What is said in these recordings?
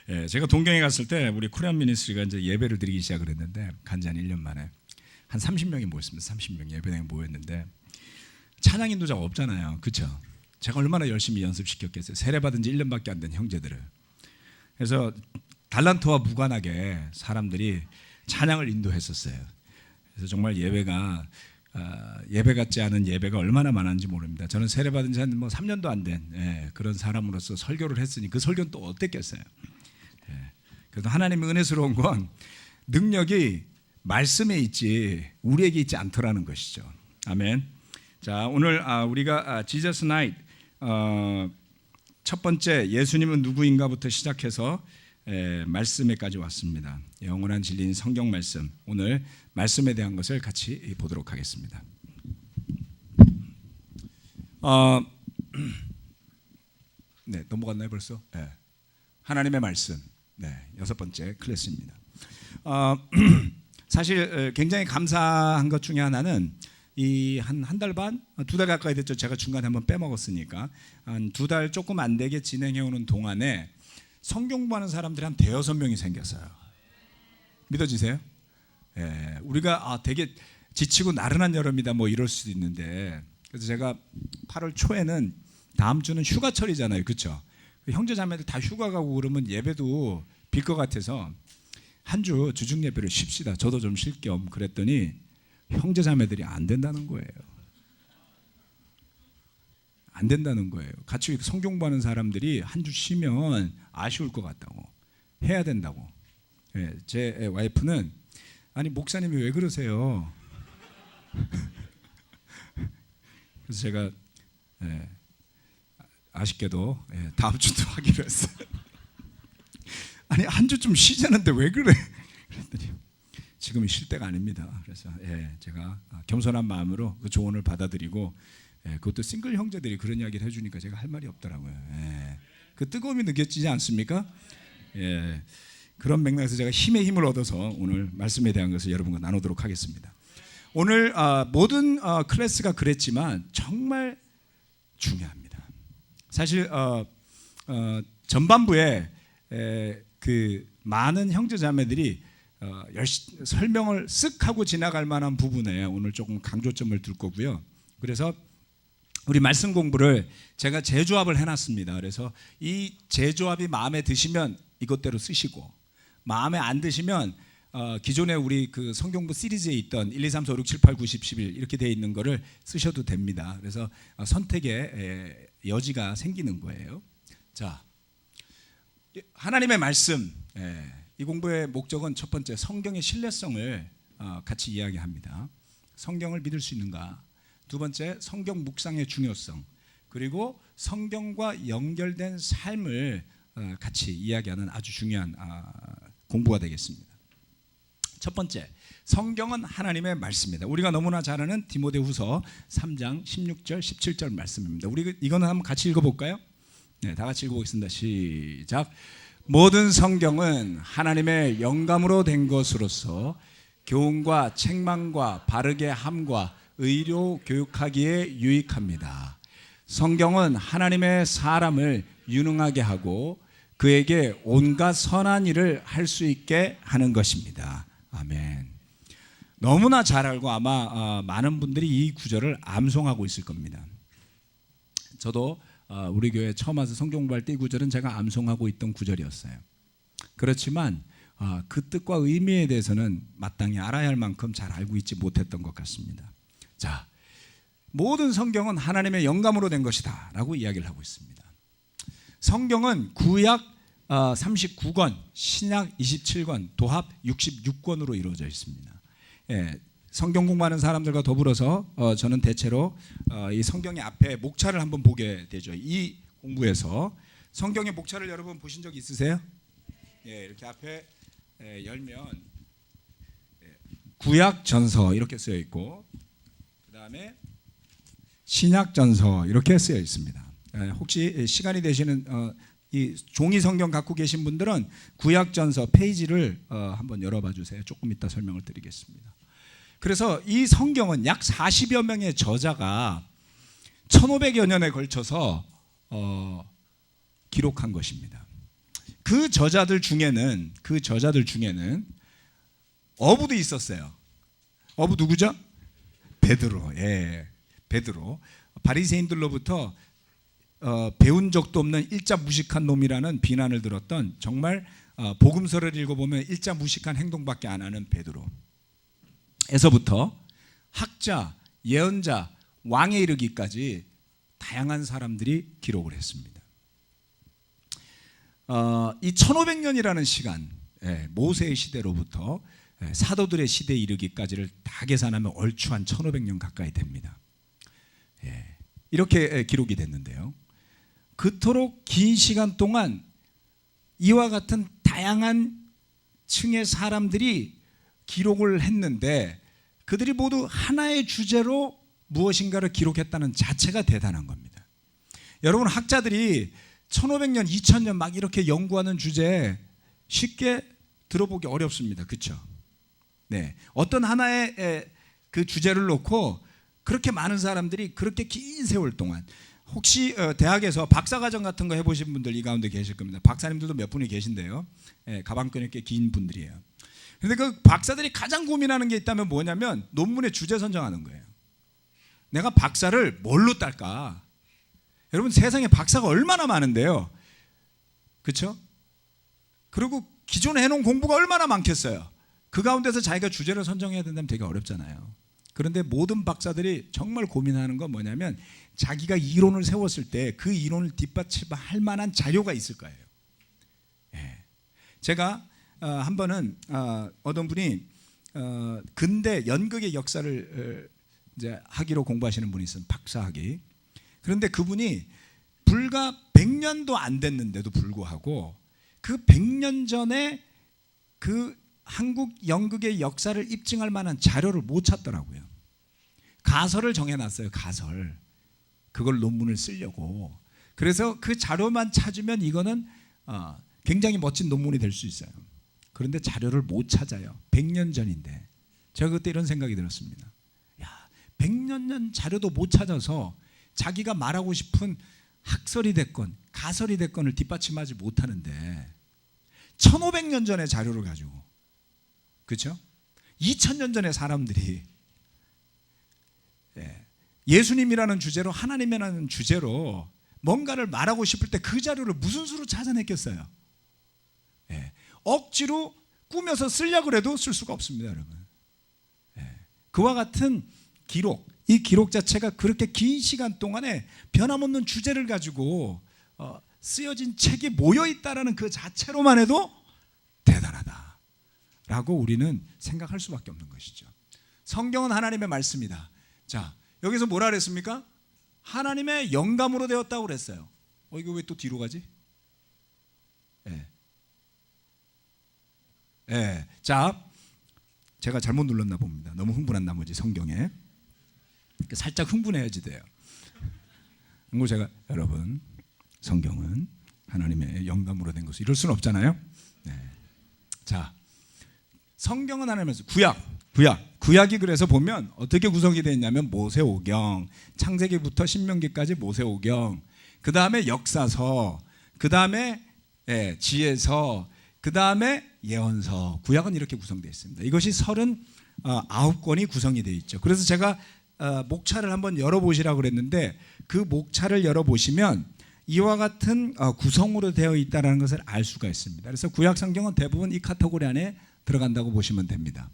예, 제가 동경에 갔을 때 우리 코리안 미니스트리가 이제 예배를 드리기 시작을 했는데 간지 한 1년 만에 한 30명이 모였습니다. 30명 예배당에 모였는데 찬양 인도자가 없잖아요. 그렇죠? 제가 얼마나 열심히 연습시켰겠어요. 세례받은 지 1년밖에 안 된 형제들을. 그래서 달란트와 무관하게 사람들이 찬양을 인도했었어요. 그래서 정말 예배가 예배 같지 않은 예배가 얼마나 많았는지 모릅니다. 저는 세례받은 지 한 3년도 안 된 그런 사람으로서 설교를 했으니 그 설교는 또 어땠겠어요. 그래서 하나님의 은혜스러운 건 능력이 말씀에 있지 우리에게 있지 않더라는 것이죠. 아멘. 자, 오늘 우리가 지저스 나잇 첫 번째 예수님은 누구인가부터 시작해서 말씀에까지 왔습니다. 영원한 진리인 성경 말씀, 오늘 말씀에 대한 것을 같이 보도록 하겠습니다. 네, 넘어갔나요 벌써? 네. 하나님의 말씀, 네, 6번째 클래스입니다. 사실 굉장히 감사한 것 중에 하나는 이 한 달 반, 2달 가까이 됐죠. 제가 중간에 한번 빼먹었으니까 한 2달 조금 안 되게 진행해오는 동안에 성경 공부하는 사람들이 한 5-6명이 생겼어요. 믿어지세요? 예, 우리가 되게 지치고 나른한 여름이다 뭐 이럴 수도 있는데, 그래서 제가 8월 초에는 다음 주는 휴가철이잖아요, 그렇죠? 형제 자매들 다 휴가 가고 그러면 예배도 빌 것 같아서 한 주 주중 예배를 쉽시다. 저도 좀 쉴 겸 그랬더니 형제 자매들이 안 된다는 거예요. 안 된다는 거예요. 같이 성경 공부하는 사람들이 한 주 쉬면 아쉬울 것 같다고, 해야 된다고. 예, 제 와이프는 아니 목사님이 왜 그러세요? 그래서 제가 아쉽게도 다음 주도 하기로 했어요. 아니 한 주 좀 쉬자는데 왜 그래? 그랬더니 지금이 쉴 때가 아닙니다. 그래서 제가 겸손한 마음으로 그 조언을 받아들이고, 그것도 싱글 형제들이 그런 이야기를 해주니까 제가 할 말이 없더라고요. 그 뜨거움이 느껴지지 않습니까? 그런 맥락에서 제가 힘의 힘을 얻어서 오늘 말씀에 대한 것을 여러분과 나누도록 하겠습니다. 오늘 모든 클래스가 그랬지만 정말 중요합니다. 사실 전반부에 그 많은 형제자매들이 설명을 쓱 하고 지나갈 만한 부분에 오늘 조금 강조점을 둘 거고요. 그래서 우리 말씀 공부를 제가 재조합을 해놨습니다. 그래서 이 재조합이 마음에 드시면 이것대로 쓰시고, 마음에 안 드시면 기존에 우리 그 성경부 시리즈에 있던 1, 2, 3, 4, 5, 6, 7, 8, 9, 10, 11 이렇게 되어 있는 거를 쓰셔도 됩니다. 그래서 선택의 여지가 생기는 거예요. 자, 하나님의 말씀, 이 공부의 목적은 첫 번째 성경의 신뢰성을 같이 이야기합니다. 성경을 믿을 수 있는가? 두 번째 성경 묵상의 중요성, 그리고 성경과 연결된 삶을 같이 이야기하는 아주 중요한 공부가 되겠습니다. 첫 번째, 성경은 하나님의 말씀입니다. 우리가 너무나 잘 아는 디모데후서 3장 16절 17절 말씀입니다. 우리 이거는 한번 같이 읽어볼까요? 네, 다 같이 읽어보겠습니다. 시작. 모든 성경은 하나님의 영감으로 된 것으로서 교훈과 책망과 바르게 함과 의로 교육하기에 유익합니다. 성경은 하나님의 사람을 유능하게 하고 그에게 온갖 선한 일을 할 수 있게 하는 것입니다. 아멘. 너무나 잘 알고 아마 많은 분들이 이 구절을 암송하고 있을 겁니다. 저도 우리 교회 처음 와서 성경 공부할 때 이 구절은 제가 암송하고 있던 구절이었어요. 그렇지만 그 뜻과 의미에 대해서는 마땅히 알아야 할 만큼 잘 알고 있지 못했던 것 같습니다. 자, 모든 성경은 하나님의 영감으로 된 것이다 라고 이야기를 하고 있습니다. 성경은 구약 39권, 신약 27권, 도합 66권으로 이루어져 있습니다. 성경 공부하는 사람들과 더불어서 저는 대체로 이 성경의 앞에 목차를 한번 보게 되죠. 이 공부에서 성경의 목차를 여러분 보신 적 있으세요? 이렇게 앞에 열면 구약전서 이렇게 쓰여 있고, 그 다음에 신약전서 이렇게 쓰여 있습니다. 혹시 시간이 되시는 이 종이 성경 갖고 계신 분들은 구약전서 페이지를 한번 열어봐 주세요. 조금 이따 설명을 드리겠습니다. 그래서 이 성경은 약 40여 명의 저자가 1500여 년에 걸쳐서 기록한 것입니다. 그 저자들 중에는 어부도 있었어요. 어부 누구죠? 베드로. 예, 베드로. 바리새인들로부터 배운 적도 없는 일자 무식한 놈이라는 비난을 들었던, 정말 복음서를 읽어보면 일자 무식한 행동밖에 안 하는 베드로에서부터 학자, 예언자, 왕에 이르기까지 다양한 사람들이 기록을 했습니다. 이 1500년이라는 시간, 모세의 시대로부터 사도들의 시대에 이르기까지를 다 계산하면 얼추 한 1500년 가까이 됩니다. 이렇게 기록이 됐는데요. 그토록 긴 시간 동안 이와 같은 다양한 층의 사람들이 기록을 했는데, 그들이 모두 하나의 주제로 무엇인가를 기록했다는 자체가 대단한 겁니다. 여러분, 학자들이 1500년, 2000년 막 이렇게 연구하는 주제 쉽게 들어보기 어렵습니다. 그렇죠? 네. 어떤 하나의 그 주제를 놓고 그렇게 많은 사람들이 그렇게 긴 세월 동안, 혹시 대학에서 박사과정 같은 거 해보신 분들 이 가운데 계실 겁니다. 박사님들도 몇 분이 계신데요. 가방끈이 꽤 긴 분들이에요. 그런데 그 박사들이 가장 고민하는 게 있다면 뭐냐면 논문의 주제 선정하는 거예요. 내가 박사를 뭘로 딸까? 여러분, 세상에 박사가 얼마나 많은데요. 그렇죠? 그리고 기존에 해놓은 공부가 얼마나 많겠어요. 그 가운데서 자기가 주제를 선정해야 된다면 되게 어렵잖아요. 그런데 모든 박사들이 정말 고민하는 건 뭐냐면, 자기가 이론을 세웠을 때 그 이론을 뒷받침할 만한 자료가 있을 거예요. 제가 한 번은 어떤 분이 근대 연극의 역사를 이제 학위로 공부하시는 분이 있어요. 박사학위. 그런데 그분이 불과 100년도 안 됐는데도 불구하고 그 100년 전에 그 한국 연극의 역사를 입증할 만한 자료를 못 찾더라고요. 가설을 정해놨어요. 가설. 그걸 논문을 쓰려고. 그래서 그 자료만 찾으면 이거는 굉장히 멋진 논문이 될 수 있어요. 그런데 자료를 못 찾아요. 100년 전인데. 제가 그때 이런 생각이 들었습니다. 야, 100년 전 자료도 못 찾아서 자기가 말하고 싶은 학설이 됐건 가설이 됐건을 뒷받침하지 못하는데 1500년 전의 자료를 가지고, 그렇죠? 2000년 전의 사람들이 예수님이라는 주제로, 하나님이라는 주제로 뭔가를 말하고 싶을 때 그 자료를 무슨 수로 찾아냈겠어요? 억지로 꾸며서 쓰려고 해도 쓸 수가 없습니다, 여러분. 그와 같은 기록, 이 기록 자체가 그렇게 긴 시간 동안에 변함없는 주제를 가지고 쓰여진 책이 모여있다라는 그 자체로만 해도 대단하다라고 우리는 생각할 수밖에 없는 것이죠. 성경은 하나님의 말씀이다. 자, 여기서 뭐라 그랬습니까? 하나님의 영감으로 되었다고 그랬어요. 이거 왜 또 뒤로 가지? 자, 제가 잘못 눌렀나 봅니다. 너무 흥분한 나머지 성경에 살짝 흥분해야지 돼요. 그리고 제가, 여러분, 성경은 하나님의 영감으로 된 것을 이럴 수는 없잖아요. 자, 성경은 하나님의 구약이 그래서 보면 어떻게 구성이 되어 있냐면 모세오경, 창세기부터 신명기까지 모세오경, 그 다음에 역사서, 그 다음에 지혜서, 그 다음에 예언서. 구약은 이렇게 구성되어 있습니다. 이것이 39권이 구성이 되어 있죠. 그래서 제가 목차를 한번 열어보시라고 그랬는데, 그 목차를 열어보시면 이와 같은 구성으로 되어 있다는 것을 알 수가 있습니다. 그래서 구약 성경은 대부분 이 카테고리 안에 들어간다고 보시면 됩니다.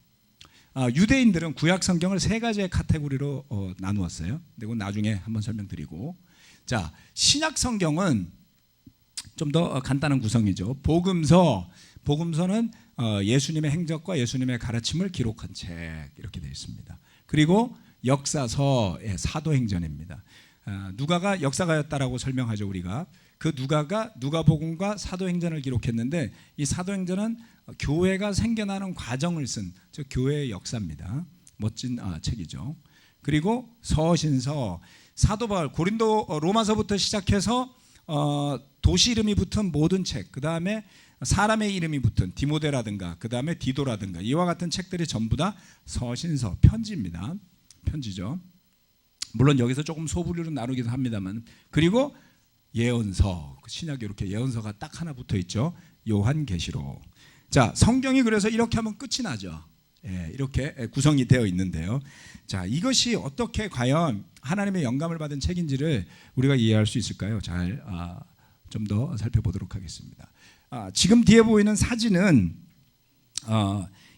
유대인들은 구약 성경을 세 가지의 카테고리로 나누었어요. 그리고 나중에 한번 설명드리고, 자, 신약 성경은 좀 더 간단한 구성이죠. 복음서는 예수님의 행적과 예수님의 가르침을 기록한 책, 이렇게 되어 있습니다. 그리고 역사서, 사도행전입니다. 누가가 역사가였다라고 설명하죠. 우리가 그 누가가 누가복음과 사도행전을 기록했는데, 이 사도행전은 교회가 생겨나는 과정을 쓴 교회의 역사입니다. 멋진 책이죠. 그리고 서신서, 사도 바울, 고린도, 로마서부터 시작해서 도시 이름이 붙은 모든 책, 그 다음에 사람의 이름이 붙은 디모데라든가, 그 다음에 디도라든가, 이와 같은 책들이 전부 다 서신서, 편지입니다. 편지죠. 물론 여기서 조금 소분류로 나누기도 합니다만, 그리고 예언서, 신약에 이렇게 예언서가 딱 하나 붙어 있죠. 요한계시록. 자, 성경이 그래서 이렇게 하면 끝이 나죠. 이렇게 구성이 되어 있는데요. 자, 이것이 어떻게 과연 하나님의 영감을 받은 책인지를 우리가 이해할 수 있을까요? 잘 좀 더 살펴보도록 하겠습니다. 지금 뒤에 보이는 사진은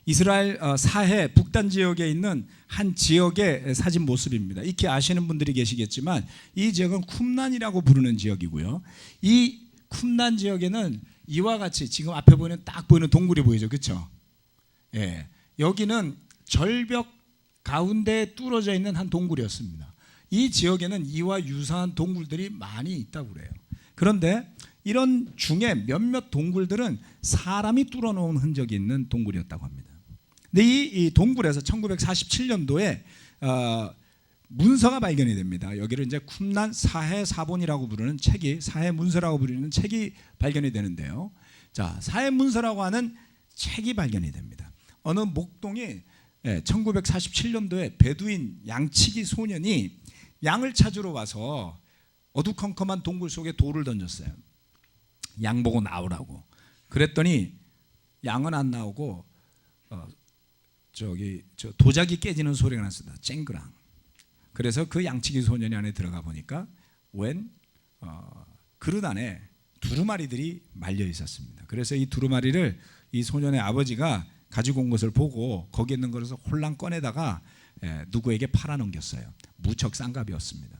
이스라엘 사해 북단 지역에 있는 한 지역의 사진 모습입니다. 익히 아시는 분들이 계시겠지만 이 지역은 쿰란이라고 부르는 지역이고요. 이 쿰란 지역에는 이와 같이 지금 앞에 보이는 딱 보이는 동굴이 보이죠, 그렇죠? 여기는 절벽 가운데 뚫어져 있는 한 동굴이었습니다. 이 지역에는 이와 유사한 동굴들이 많이 있다고 그래요. 그런데 이런 중에 몇몇 동굴들은 사람이 뚫어놓은 흔적이 있는 동굴이었다고 합니다. 근데 이 동굴에서 1947년도에 문서가 발견이 됩니다. 여기를 이제 쿰란 사해사본이라고 부르는 책이, 사해문서라고 부르는 책이 발견이 되는데요. 자, 사해문서라고 하는 책이 발견이 됩니다. 어느 목동이 1947년도에 베두인 양치기 소년이 양을 찾으러 와서 어두컴컴한 동굴 속에 돌을 던졌어요. 양 보고 나오라고. 그랬더니 양은 안 나오고 도자기 깨지는 소리가 났습니다. 쨍그랑. 그래서 그 양치기 소년이 안에 들어가 보니까 웬 그릇 안에 두루마리들이 말려 있었습니다. 그래서 이 두루마리를 이 소년의 아버지가 가지고 온 것을 보고 거기에 있는 것을 홀랑 꺼내다가 누구에게 팔아넘겼어요. 무척 싼 값이었습니다.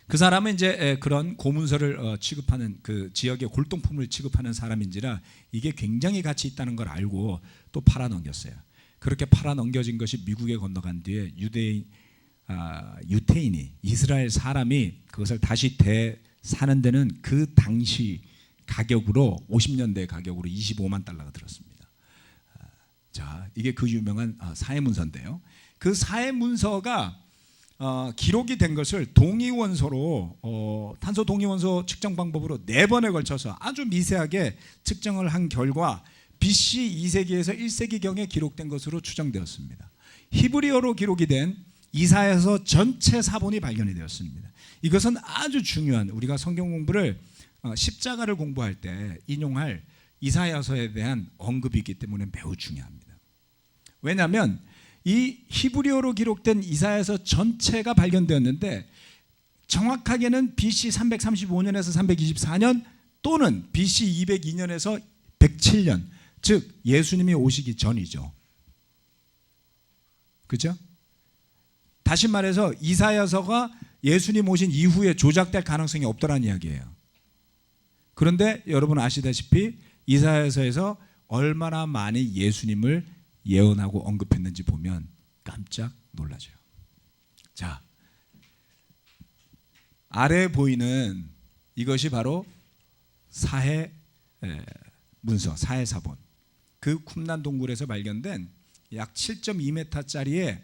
그 사람은 이제 그런 고문서를 취급하는 그 지역의 골동품을 취급하는 사람인지라 이게 굉장히 가치 있다는 걸 알고 또 팔아넘겼어요. 그렇게 팔아넘겨진 것이 미국에 건너간 뒤에 유태인이 이스라엘 사람이 그것을 다시 사는 데는 그 당시 가격으로 50년대 가격으로 25만 달러가 들었습니다. 자, 이게 그 유명한 사해문서인데요. 그 사해문서가 기록이 된 것을 동위원소로 탄소 동위원소 측정 방법으로 4번에 걸쳐서 아주 미세하게 측정을 한 결과 BC 2세기에서 1세기경에 기록된 것으로 추정되었습니다. 히브리어로 기록이 된 이사야서 전체 사본이 발견이 되었습니다. 이것은 아주 중요한, 우리가 성경 공부를 십자가를 공부할 때 인용할 이사야서에 대한 언급이 있기 때문에 매우 중요합니다. 왜냐하면 이 히브리어로 기록된 이사야서 전체가 발견되었는데 정확하게는 BC 335년에서 324년 또는 BC 202년에서 107년, 즉 예수님이 오시기 전이죠. 그렇죠? 다시 말해서 이사야서가 예수님 오신 이후에 조작될 가능성이 없더라는 이야기예요. 그런데 여러분 아시다시피 이사야서에서 얼마나 많이 예수님을 예언하고 언급했는지 보면 깜짝 놀라져요. 자, 아래 보이는 이것이 바로 사해 문서, 사해사본. 그 쿰란 동굴에서 발견된 약 7.2m짜리의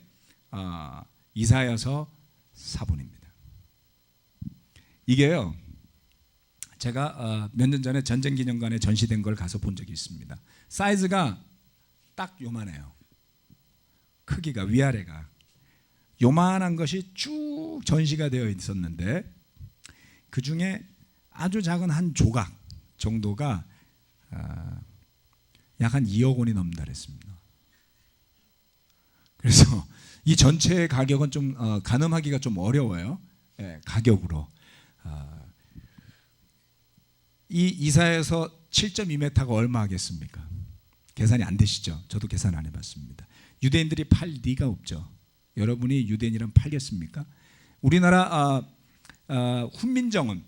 이사야서 사본입니다. 이게요, 제가 몇 년 전에 전쟁기념관에 전시된 걸 가서 본 적이 있습니다. 사이즈가 딱 요만해요. 크기가, 위아래가 요만한 것이 쭉 전시가 되어 있었는데 그 중에 아주 작은 한 조각 정도가 약 한 2억 원이 넘는다 그랬습니다. 그래서 이 전체의 가격은 좀 가늠하기가 좀 어려워요. 가격으로. 이 이사야서 7.2m가 얼마 하겠습니까? 계산이 안 되시죠? 저도 계산 안 해봤습니다. 유대인들이 팔 리가 없죠. 여러분이 유대인이라면 팔겠습니까? 우리나라 훈민정음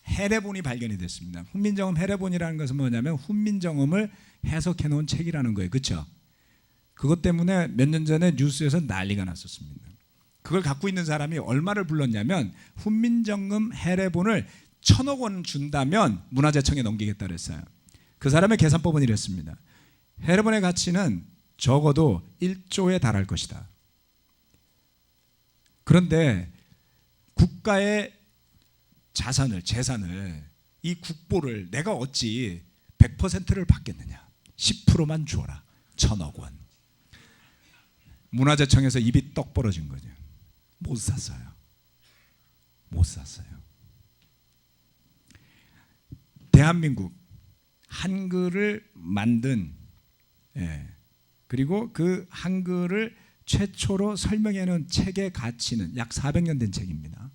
헤레본이 발견이 됐습니다. 훈민정음 헤레본이라는 것은 뭐냐면 훈민정음을 해석해 놓은 책이라는 거예요. 그렇죠? 그것 때문에 몇 년 전에 뉴스에서 난리가 났었습니다. 그걸 갖고 있는 사람이 얼마를 불렀냐면 훈민정음 헤레본을 1,000억 원 준다면 문화재청에 넘기겠다 그랬어요. 그 사람의 계산법은 이랬습니다. 헤레본의 가치는 적어도 1조에 달할 것이다. 그런데 국가의 재산을 이 국보를 내가 어찌 100%를 받겠느냐. 10%만 주어라. 1,000억 원. 문화재청에서 입이 떡 벌어진 거죠. 못 샀어요. 못 샀어요. 대한민국 한글을 만든, 그리고 그 한글을 최초로 설명해 놓은 책의 가치는 약 400년 된 책입니다.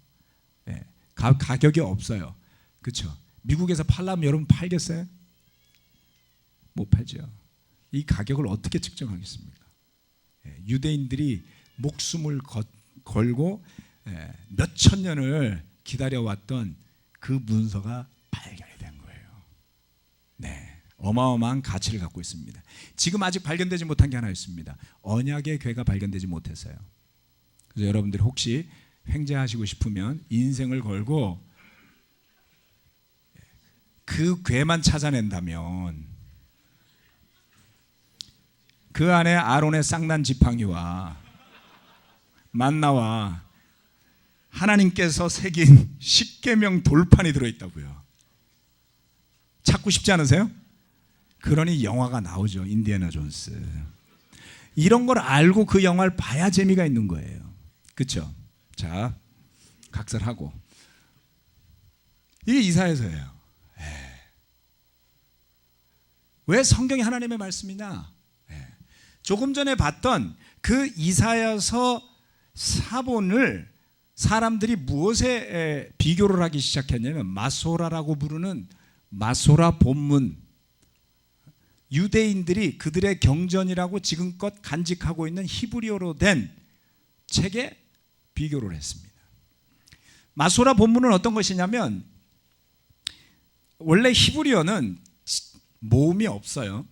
가격이 없어요. 그렇죠? 미국에서 팔려면 여러분 팔겠어요? 못 팔죠. 이 가격을 어떻게 측정하겠습니까? 유대인들이 목숨을 걸고 몇천 년을 기다려왔던 그 문서가 발견이 된 거예요. 네, 어마어마한 가치를 갖고 있습니다. 지금 아직 발견되지 못한 게 하나 있습니다. 언약의 궤가 발견되지 못했어요. 그래서 여러분들이 혹시 횡재하시고 싶으면 인생을 걸고 그 궤만 찾아낸다면 그 안에 아론의 쌍난 지팡이와 만나와 하나님께서 새긴 십계명 돌판이 들어있다고요. 찾고 싶지 않으세요? 그러니 영화가 나오죠. 인디애나 존스. 이런 걸 알고 그 영화를 봐야 재미가 있는 거예요. 그렇죠? 자, 각설하고 이게 이사야서예요. 왜 성경이 하나님의 말씀이냐? 조금 전에 봤던 그 이사야서 사본을 사람들이 무엇에 비교를 하기 시작했냐면 마소라라고 부르는 마소라 본문, 유대인들이 그들의 경전이라고 지금껏 간직하고 있는 히브리어로 된 책에 비교를 했습니다. 마소라 본문은 어떤 것이냐면 원래 히브리어는 모음이 없어요.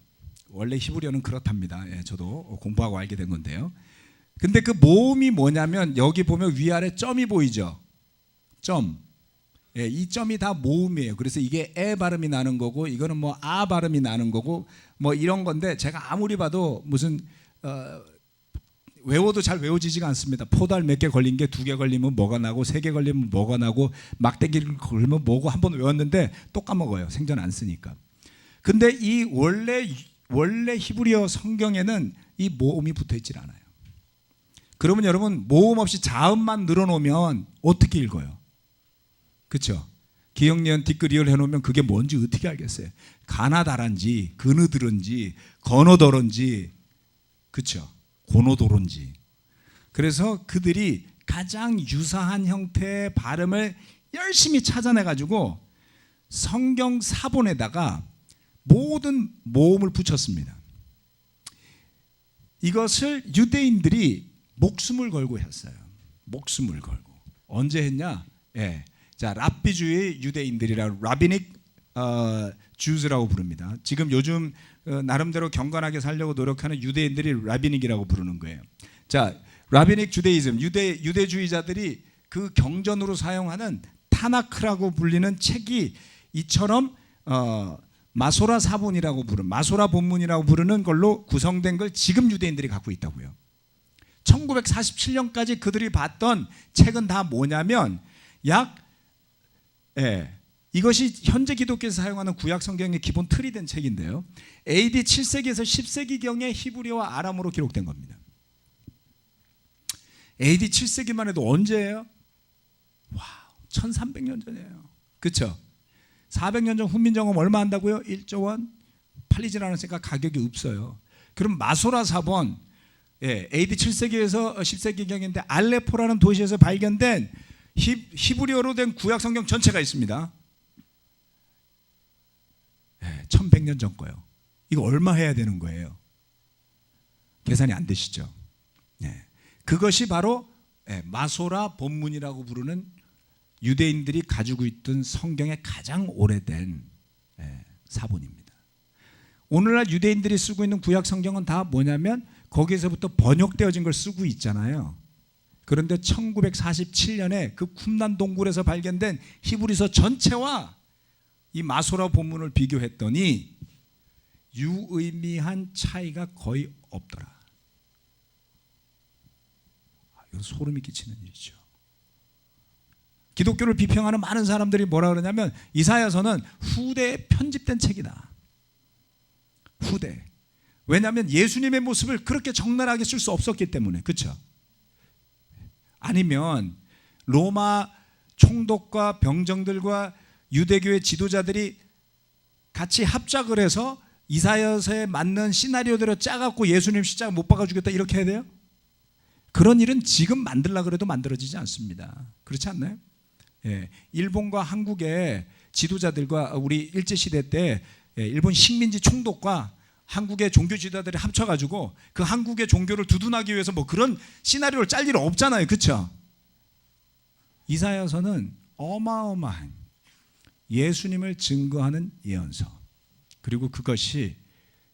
원래 히브리어는 그렇답니다. 저도 공부하고 알게 된 건데요. 근데 그 모음이 뭐냐면 여기 보면 위아래 점이 보이죠? 점. 이 점이 다 모음이에요. 그래서 이게 에 발음이 나는 거고 이거는 뭐 아 발음이 나는 거고 뭐 이런 건데 제가 아무리 봐도 무슨 외워도 잘 외워지지가 않습니다. 포달 몇 개 걸린 게 2개 걸리면 뭐가 나고 3개 걸리면 뭐가 나고 막대기를 걸면 뭐고 한번 외웠는데 또 까먹어요. 생전 안 쓰니까. 근데 이 원래 히브리어 성경에는 이 모음이 붙어 있질 않아요. 그러면 여러분 모음 없이 자음만 늘어놓으면 어떻게 읽어요? 그렇죠? 기억니은 뒷글이을 해놓으면 그게 뭔지 어떻게 알겠어요? 가나다란지 그느들은지 건어더런지 그렇죠? 고노도론지. 그래서 그들이 가장 유사한 형태의 발음을 열심히 찾아내가지고 성경 사본에다가 모든 모음을 붙였습니다. 이것을 유대인들이 목숨을 걸고 했어요. 목숨을 걸고. 언제 했냐? 자, 랍비주의 유대인들이라 라비닉 주즈라고 부릅니다. 지금 요즘 나름대로 경건하게 살려고 노력하는 유대인들이 라비닉이라고 부르는 거예요. 자, 라비닉 주데이즘, 유대주의자들이 그 경전으로 사용하는 타나크라고 불리는 책이 이처럼 마소라 사본이라고 부르는 마소라 본문이라고 부르는 걸로 구성된 걸 지금 유대인들이 갖고 있다고요. 1947년까지 그들이 봤던 책은 다 뭐냐면 이것이 현재 기독교에서 사용하는 구약 성경의 기본 틀이 된 책인데요. AD 7세기에서 10세기경의 히브리어와 아람어로 기록된 겁니다. AD 7세기만 해도 언제예요? 와, 1300년 전이에요. 그렇죠? 400년 전 훈민정음 얼마 한다고요? 1조 원? 팔리질 않았으니까 가격이 없어요. 그럼 마소라 사본 AD 7세기에서 10세기경인데 알레포라는 도시에서 발견된 히브리어로 된 구약 성경 전체가 있습니다. 1100년 전 거예요. 이거 얼마 해야 되는 거예요? 계산이 안 되시죠? 그것이 바로 마소라 본문이라고 부르는 유대인들이 가지고 있던 성경의 가장 오래된 사본입니다. 오늘날 유대인들이 쓰고 있는 구약 성경은 다 뭐냐면 거기에서부터 번역되어진 걸 쓰고 있잖아요. 그런데 1947년에 그 쿰란 동굴에서 발견된 히브리서 전체와 이 마소라 본문을 비교했더니 유의미한 차이가 거의 없더라. 이건 소름이 끼치는 일이죠. 기독교를 비평하는 많은 사람들이 뭐라 그러냐면 이사야서는 후대에 편집된 책이다. 후대. 왜냐하면 예수님의 모습을 그렇게 적나라하게 쓸 수 없었기 때문에. 그렇죠? 아니면 로마 총독과 병정들과 유대교의 지도자들이 같이 합작을 해서 이사야서에 맞는 시나리오대로 짜갖고 예수님 십자가 못 박아 주겠다 이렇게 해야 돼요? 그런 일은 지금 만들려고 해도 만들어지지 않습니다. 그렇지 않나요? 예, 일본과 한국의 지도자들과 우리 일제시대 때 일본 식민지 총독과 한국의 종교 지도자들이 합쳐가지고 그 한국의 종교를 두둔하기 위해서 뭐 그런 시나리오를 짤 일 없잖아요. 그렇죠? 이사야서는 어마어마한 예수님을 증거하는 예언서, 그리고 그것이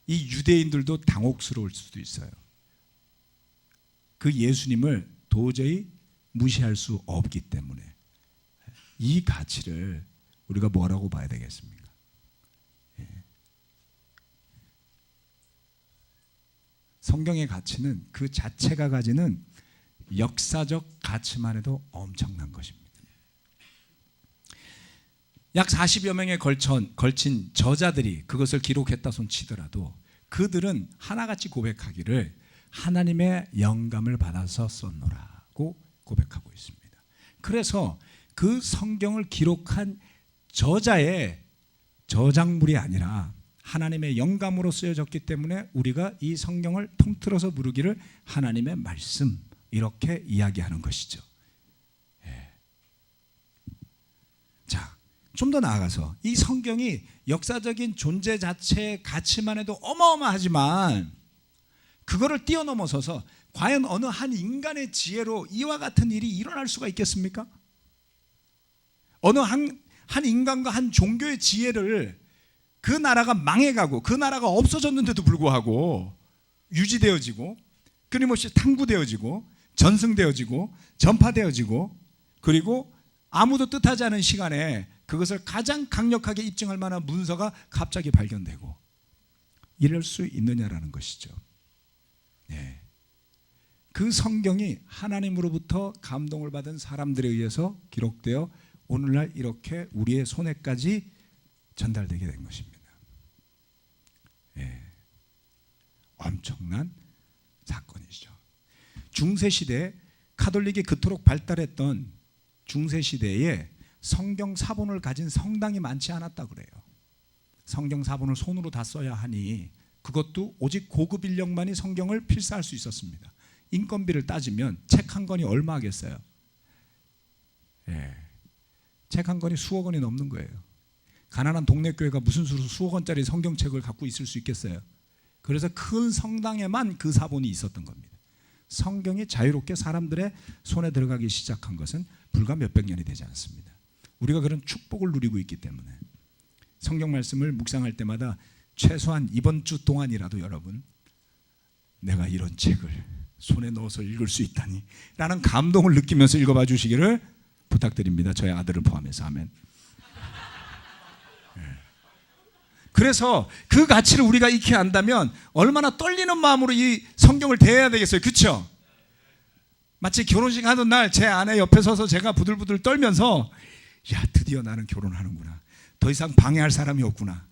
이 유대인들도 당혹스러울 수도 있어요. 그 예수님을 도저히 무시할 수 없기 때문에 이 가치를 우리가 뭐라고 봐야 되겠습니까? 예. 성경의 가치는 그 자체가 가지는 역사적 가치만 해도 엄청난 것입니다. 약 40여 명에 걸친 저자들이 그것을 기록했다 손 치더라도 그들은 하나같이 고백하기를 하나님의 영감을 받아서 썼노라고 고백하고 있습니다. 그래서 그 성경을 기록한 저자의 저작물이 아니라 하나님의 영감으로 쓰여졌기 때문에 우리가 이 성경을 통틀어서 부르기를 하나님의 말씀 이렇게 이야기하는 것이죠. 예. 자, 좀 더 나아가서 이 성경이 역사적인 존재 자체의 가치만 해도 어마어마하지만 그거를 뛰어넘어서서 과연 어느 한 인간의 지혜로 이와 같은 일이 일어날 수가 있겠습니까? 어느 한 인간과 한 종교의 지혜를 그 나라가 망해가고 그 나라가 없어졌는데도 불구하고 유지되어지고 끊임없이 탐구되어지고 전승되어지고 전파되어지고 그리고 아무도 뜻하지 않은 시간에 그것을 가장 강력하게 입증할 만한 문서가 갑자기 발견되고 이럴 수 있느냐라는 것이죠. 네. 그 성경이 하나님으로부터 감동을 받은 사람들에 의해서 기록되어 오늘날 이렇게 우리의 손에까지 전달되게 된 것입니다. 네. 엄청난 사건이죠. 중세시대 카톨릭이 그토록 발달했던 중세시대에 성경 사본을 가진 성당이 많지 않았다 그래요. 성경 사본을 손으로 다 써야 하니 그것도 오직 고급 인력만이 성경을 필사할 수 있었습니다. 인건비를 따지면 책 한 권이 얼마 하겠어요? 예. 책 한 권이 수억 원이 넘는 거예요. 가난한 동네 교회가 무슨 수로 수억 원짜리 성경책을 갖고 있을 수 있겠어요? 그래서 큰 성당에만 그 사본이 있었던 겁니다. 성경이 자유롭게 사람들의 손에 들어가기 시작한 것은 불과 몇백 년이 되지 않습니다. 우리가 그런 축복을 누리고 있기 때문에 성경 말씀을 묵상할 때마다 최소한 이번 주 동안이라도 여러분 내가 이런 책을 손에 넣어서 읽을 수 있다니 라는 감동을 느끼면서 읽어봐 주시기를 부탁드립니다. 저희 아들을 포함해서. 아멘. 그래서 그 가치를 우리가 익히 안다면 얼마나 떨리는 마음으로 이 성경을 대해야 되겠어요. 그렇죠? 마치 결혼식 하던 날 제 아내 옆에 서서 제가 부들부들 떨면서 야, 드디어 나는 결혼하는구나. 더 이상 방해할 사람이 없구나.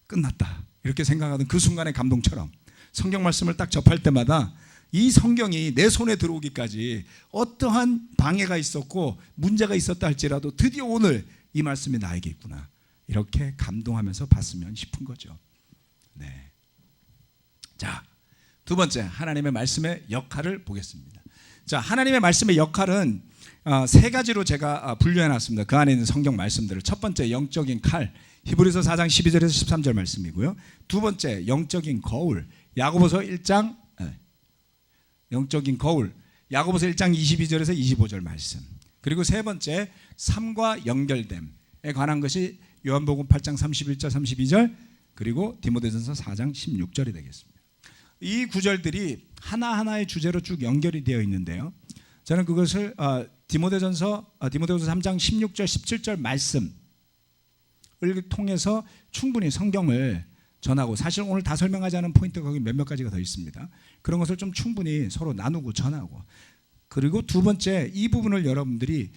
끝났다. 이렇게 생각하던 그 순간의 감동처럼 성경 말씀을 딱 접할 때마다 이 성경이 내 손에 들어오기까지 어떠한 방해가 있었고 문제가 있었다 할지라도 드디어 오늘 이 말씀이 나에게 있구나. 이렇게 감동하면서 봤으면 싶은 거죠. 네. 자, 두 번째 하나님의 말씀의 역할을 보겠습니다. 자, 하나님의 말씀의 역할은 세 가지로 제가 분류해놨습니다. 그 안에 있는 성경 말씀들을. 첫 번째 영적인 칼, 히브리서 4장 12절에서 13절 말씀이고요. 두 번째 영적인 거울, 야고보서 1장 영적인 거울, 야고보서 1장 22절에서 25절 말씀. 그리고 세 번째 삶과 연결됨에 관한 것이 요한복음 8장 31절 32절 그리고 디모데전서 4장 16절이 되겠습니다. 이 구절들이 하나하나의 주제로 쭉 연결이 되어 있는데요. 저는 그것을 디모데전서 3장 16절 17절 말씀을 통해서 충분히 성경을 전하고, 사실 오늘 다 설명하지 않은 포인트가 거기 몇몇 가지가 더 있습니다. 그런 것을 좀 충분히 서로 나누고 전하고, 그리고 두 번째 이 부분을 여러분들이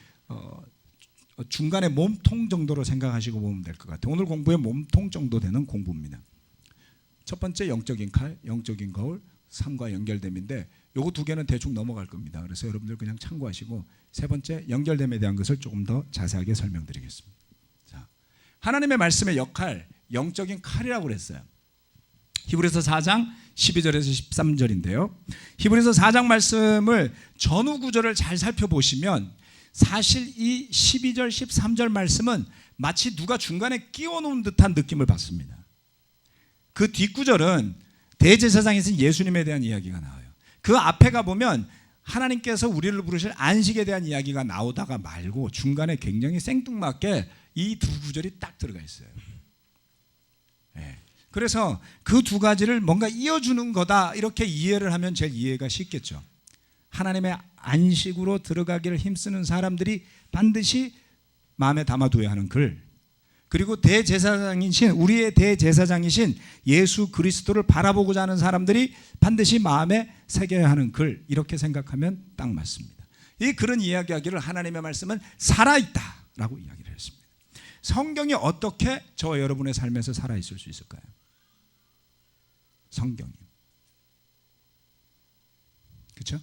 중간에 몸통 정도로 생각하시고 보면 될 것 같아요. 오늘 공부의 몸통 정도 되는 공부입니다. 첫 번째 영적인 칼, 영적인 거울, 삶과 연결됨인데 요거 두 개는 대충 넘어갈 겁니다. 그래서 여러분들 그냥 참고하시고 세 번째 연결됨에 대한 것을 조금 더 자세하게 설명드리겠습니다. 자, 하나님의 말씀의 역할, 영적인 칼이라고 그랬어요. 히브리서 4장 12절에서 13절인데요. 히브리서 4장 말씀을 전후 구절을 잘 살펴보시면 사실 이 12절 13절 말씀은 마치 누가 중간에 끼워놓은 듯한 느낌을 받습니다. 그 뒷구절은 대제사장이신 예수님에 대한 이야기가 나와요. 그 앞에 가보면 하나님께서 우리를 부르실 안식에 대한 이야기가 나오다가 말고 중간에 굉장히 생뚱맞게 이 두 구절이 딱 들어가 있어요. 네. 그래서 그 두 가지를 뭔가 이어주는 거다 이렇게 이해를 하면 제일 이해가 쉽겠죠. 하나님의 안식으로 들어가기를 힘쓰는 사람들이 반드시 마음에 담아둬야 하는 글, 그리고 대제사장이신 우리의 대제사장이신 예수 그리스도를 바라보고자 하는 사람들이 반드시 마음에 새겨야 하는 글, 이렇게 생각하면 딱 맞습니다. 이 글은 이야기하기를 하나님의 말씀은 살아있다라고 이야기를 했습니다. 성경이 어떻게 저와 여러분의 삶에서 살아있을 수 있을까요? 성경이, 그렇죠?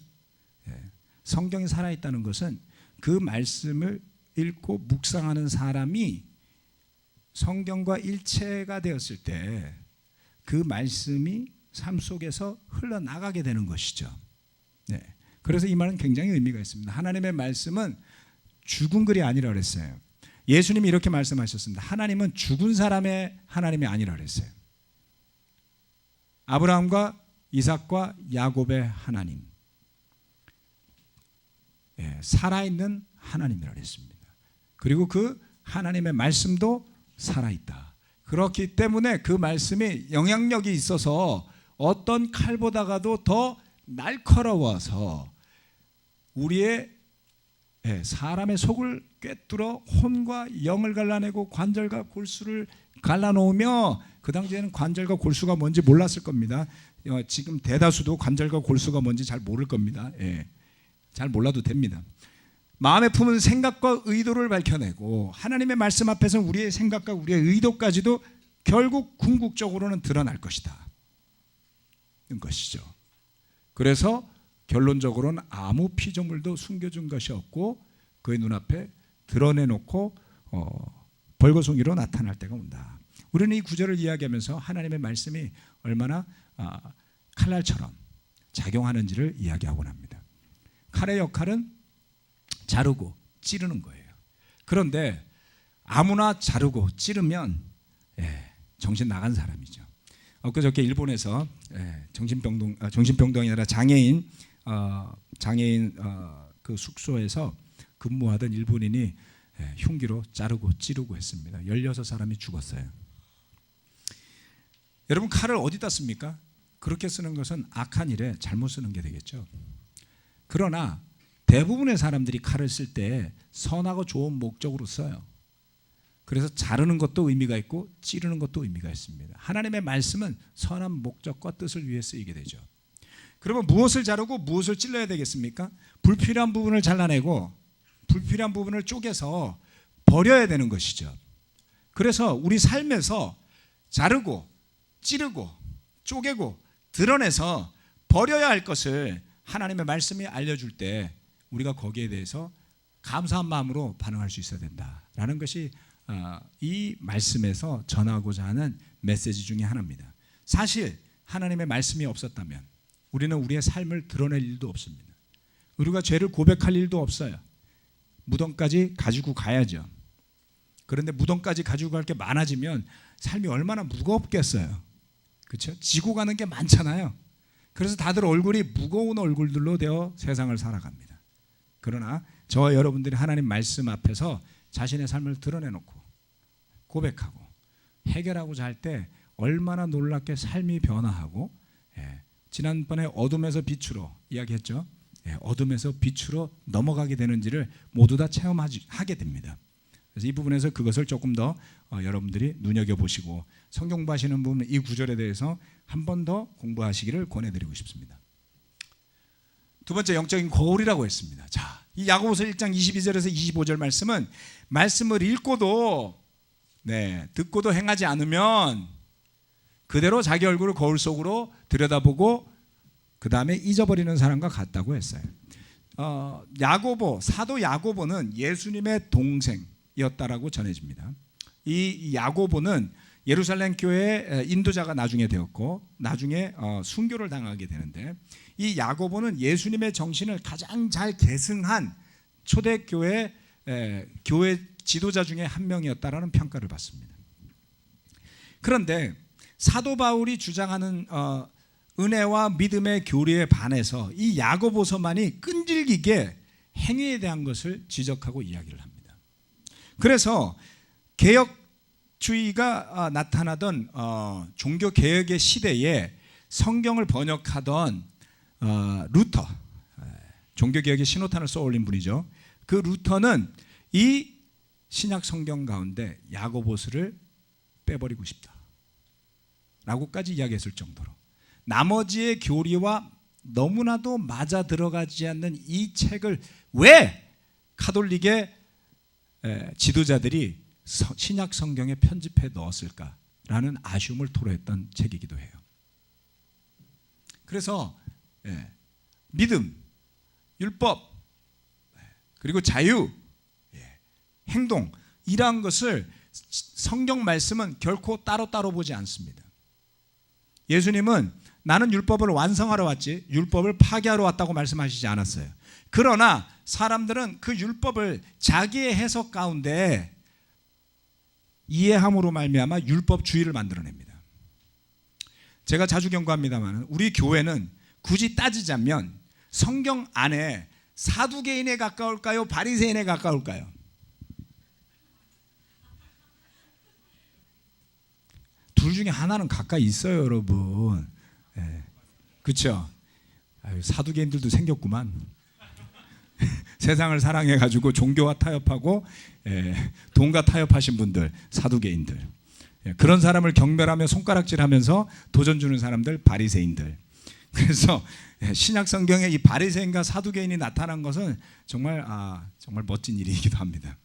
성경이 살아있다는 것은 그 말씀을 읽고 묵상하는 사람이 성경과 일체가 되었을 때 그 말씀이 삶 속에서 흘러나가게 되는 것이죠. 네. 그래서 이 말은 굉장히 의미가 있습니다. 하나님의 말씀은 죽은 글이 아니라 그랬어요. 예수님이 이렇게 말씀하셨습니다. 하나님은 죽은 사람의 하나님이 아니라 그랬어요. 아브라함과 이삭과 야곱의 하나님, 살아있는 하나님이라 그랬습니다. 그리고 그 하나님의 말씀도 살아있다. 그렇기 때문에 그 말씀이 영향력이 있어서 어떤 칼보다가도 더 날카로워서 우리의 사람의 속을 꿰뚫어 혼과 영을 갈라내고 관절과 골수를 갈라놓으며, 그 당시에는 관절과 골수가 뭔지 몰랐을 겁니다. 지금 대다수도 관절과 골수가 뭔지 잘 모를 겁니다. 잘 몰라도 됩니다. 마음에 품은 생각과 의도를 밝혀내고 하나님의 말씀 앞에서 우리의 생각과 우리의 의도까지도 결국 궁극적으로는 드러날 것이다 는 것이죠. 그래서 결론적으로는 아무 피조물도 숨겨준 것이 없고 그의 눈앞에 드러내놓고 벌거숭이로 나타날 때가 온다. 우리는 이 구절을 이야기하면서 하나님의 말씀이 얼마나 칼날처럼 작용하는지를 이야기하곤 합니다. 칼의 역할은 자르고 찌르는 거예요. 그런데 아무나 자르고 찌르면 정신 나간 사람이죠. 엊그저께 일본에서 정신병동이 아니라 장애인 그 숙소에서 근무하던 일본인이 흉기로 자르고 찌르고 했습니다. 16사람이 죽었어요. 여러분, 칼을 어디다 씁니까? 그렇게 쓰는 것은 악한 일에 잘못 쓰는 게 되겠죠. 그러나 대부분의 사람들이 칼을 쓸 때 선하고 좋은 목적으로 써요. 그래서 자르는 것도 의미가 있고 찌르는 것도 의미가 있습니다. 하나님의 말씀은 선한 목적과 뜻을 위해 쓰이게 되죠. 그러면 무엇을 자르고 무엇을 찔러야 되겠습니까? 불필요한 부분을 잘라내고 불필요한 부분을 쪼개서 버려야 되는 것이죠. 그래서 우리 삶에서 자르고 찌르고 쪼개고 드러내서 버려야 할 것을 하나님의 말씀이 알려줄 때 우리가 거기에 대해서 감사한 마음으로 반응할 수 있어야 된다라는 것이 이 말씀에서 전하고자 하는 메시지 중에 하나입니다. 사실 하나님의 말씀이 없었다면 우리는 우리의 삶을 드러낼 일도 없습니다. 우리가 죄를 고백할 일도 없어요. 무덤까지 가지고 가야죠. 그런데 무덤까지 가지고 갈 게 많아지면 삶이 얼마나 무겁겠어요. 그렇죠? 지고 가는 게 많잖아요. 그래서 다들 얼굴이 무거운 얼굴들로 되어 세상을 살아갑니다. 그러나 저와 여러분들이 하나님 말씀 앞에서 자신의 삶을 드러내놓고 고백하고 해결하고자 할 때 얼마나 놀랍게 삶이 변화하고, 지난번에 어둠에서 빛으로 이야기했죠. 어둠에서 빛으로 넘어가게 되는지를 모두 다 체험하게 됩니다. 그래서 이 부분에서 그것을 조금 더 여러분들이 눈여겨보시고 성경 공부하시는 부분 이 구절에 대해서 한 번 더 공부하시기를 권해드리고 싶습니다. 두 번째, 영적인 거울이라고 했습니다. 자, 이 야고보서 1장 22절에서 25절 말씀은 말씀을 읽고도 듣고도 행하지 않으면 그대로 자기 얼굴을 거울 속으로 들여다보고 그 다음에 잊어버리는 사람과 같다고 했어요. 사도 야고보는 예수님의 동생이었다라고 전해집니다. 이 야고보는 예루살렘 교회의 인도자가 나중에 되었고 나중에 순교를 당하게 되는데, 이 야고보는 예수님의 정신을 가장 잘 계승한 초대교회 교회 지도자 중에 한 명이었다라는 평가를 받습니다. 그런데 사도 바울이 주장하는 은혜와 믿음의 교리에 반해서 이 야고보서만이 끈질기게 행위에 대한 것을 지적하고 이야기를 합니다. 그래서 개혁주의가 나타나던 종교 개혁의 시대에 성경을 번역하던 루터, 종교 개혁의 신호탄을 쏘올린 분이죠. 그 루터는 이 신약 성경 가운데 야고보서를 빼버리고 싶다라고까지 이야기했을 정도로 나머지의 교리와 너무나도 맞아 들어가지 않는 이 책을 왜 가톨릭의 지도자들이 신약 성경에 편집해 넣었을까라는 아쉬움을 토로했던 책이기도 해요. 그래서 믿음, 율법, 그리고 자유, 행동, 이러한 것을 성경 말씀은 결코 따로따로 보지 않습니다. 예수님은 나는 율법을 완성하러 왔지 율법을 파괴하러 왔다고 말씀하시지 않았어요. 그러나 사람들은 그 율법을 자기의 해석 가운데 이해함으로 말미암아 율법주의를 만들어냅니다. 제가 자주 경고합니다만 우리 교회는 굳이 따지자면 성경 안에 사두개인에 가까울까요? 바리새인에 가까울까요? 둘 중에 하나는 가까이 있어요, 여러분. 그렇죠? 사두개인들도 생겼구만. 세상을 사랑해가지고 종교와 타협하고 돈과 타협하신 분들, 사두개인들. 그런 사람을 경멸하며 손가락질하면서 도전 주는 사람들, 바리새인들. 그래서 신약 성경에 이 바리새인과 사두개인이 나타난 것은 정말 멋진 일이기도 합니다.